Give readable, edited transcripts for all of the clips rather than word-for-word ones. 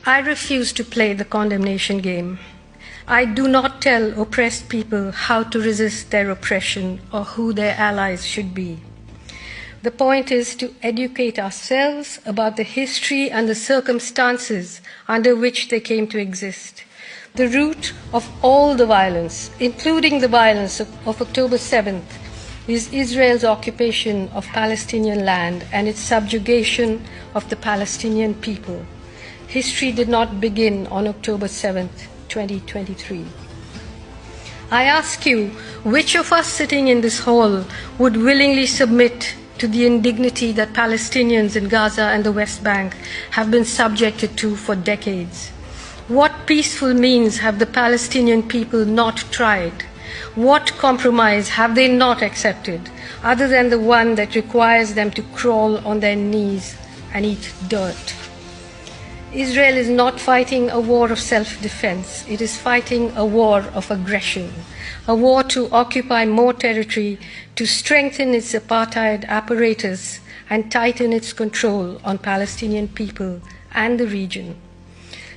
I refuse to play the condemnation game. I do not tell oppressed people how to resist their oppression or who their allies should be. The point is to educate ourselves about the history and the circumstances under which they came to exist. The root of all the violence, including the violence of October 7th, is Israel's occupation of Palestinian land and its subjugation of the Palestinian people. History did not begin on October 7th, 2023. I ask you, which of us sitting in this hall would willingly submit to the indignity that Palestinians in Gaza and the West Bank have been subjected to for decades? What peaceful means have the Palestinian people not tried? What compromise have they not accepted, other than the one that requires them to crawl on their knees and eat dirt? Israel is not fighting a war of self-defense. It is fighting a war of aggression, a war to occupy more territory, to strengthen its apartheid apparatus and tighten its control on Palestinian people and the region.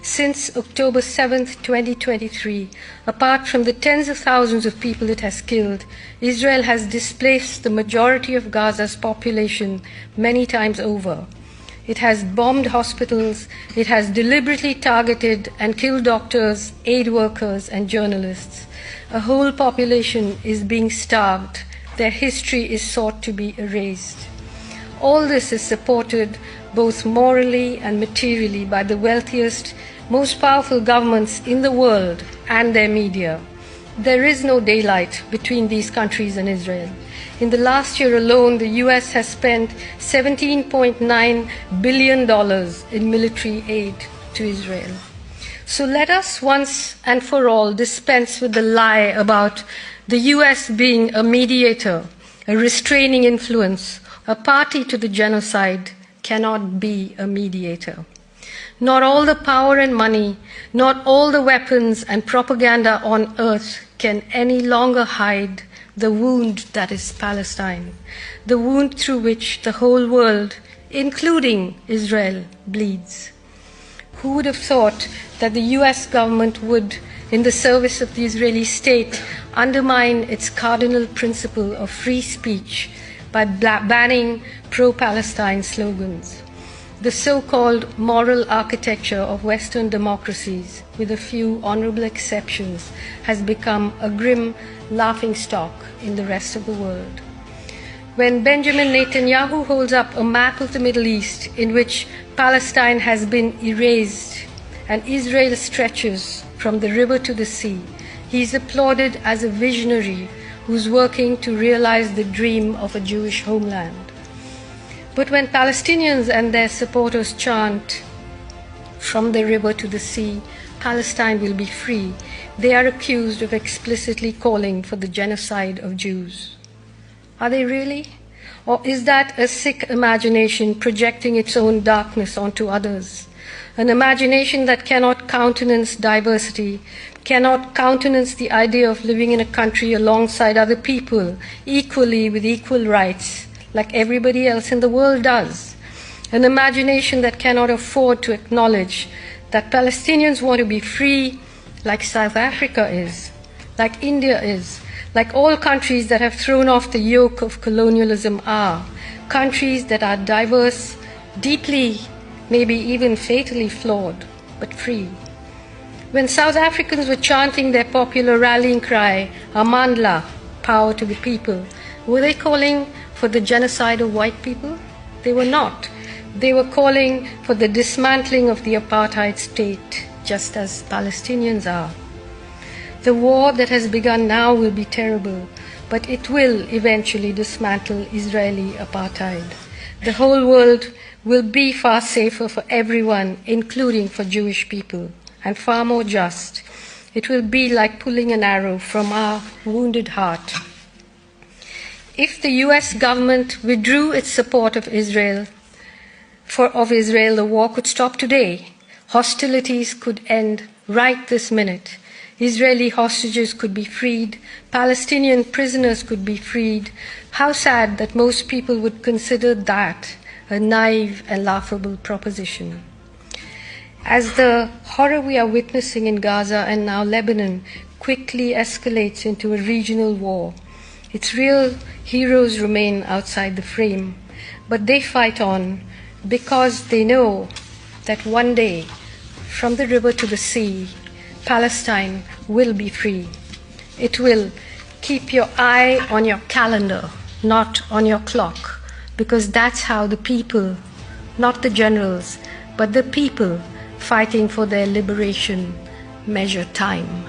Since October 7th, 2023, apart from the tens of thousands of people it has killed, Israel has displaced the majority of Gaza's population many times over. It has bombed hospitals, it has deliberately targeted and killed doctors, aid workers, and journalists. A whole population is being starved. Their history is sought to be erased. All this is supported both morally and materially by the wealthiest, most powerful governments in the world and their media. There is no daylight between these countries and Israel. In the last year alone, the US has spent $17.9 billion in military aid to Israel. So let us once and for all dispense with the lie about the US being a mediator, a restraining influence, a party to the genocide cannot be a mediator. Not all the power and money, not all the weapons and propaganda on earth can any longer hide the wound that is Palestine, the wound through which the whole world, including Israel, bleeds. Who would have thought that the US government would, in the service of the Israeli state, undermine its cardinal principle of free speech by banning pro-Palestine slogans? The so-called moral architecture of Western democracies, with a few honorable exceptions, has become a grim laughingstock in the rest of the world. When Benjamin Netanyahu holds up a map of the Middle East in which Palestine has been erased and Israel stretches from the river to the sea, he is applauded as a visionary who's working to realize the dream of a Jewish homeland. But when Palestinians and their supporters chant, "From the river to the sea, Palestine will be free," they are accused of explicitly calling for the genocide of Jews. Are they really? Or is that a sick imagination projecting its own darkness onto others? An imagination that cannot countenance diversity, cannot countenance the idea of living in a country alongside other people, equally with equal rights, like everybody else in the world does. An imagination that cannot afford to acknowledge that Palestinians want to be free, like South Africa is, like India is, like all countries that have thrown off the yoke of colonialism are, countries that are diverse, deeply, maybe even fatally flawed, but free. When South Africans were chanting their popular rallying cry, "Amandla, power to the people," were they calling for the genocide of white people? They were not. They were calling for the dismantling of the apartheid state, just as Palestinians are. The war that has begun now will be terrible, but it will eventually dismantle Israeli apartheid. The whole world will be far safer for everyone, including for Jewish people, and far more just. It will be like pulling an arrow from our wounded heart. If the US government withdrew its support of Israel, the war could stop today. Hostilities could end right this minute. Israeli hostages could be freed. Palestinian prisoners could be freed. How sad that most people would consider that a naive and laughable proposition. As the horror we are witnessing in Gaza and now Lebanon quickly escalates into a regional war, its real heroes remain outside the frame, but they fight on because they know that one day, from the river to the sea, Palestine will be free. It will. Keep your eye on your calendar, not on your clock, because that's how the people, not the generals, but the people fighting for their liberation measure time.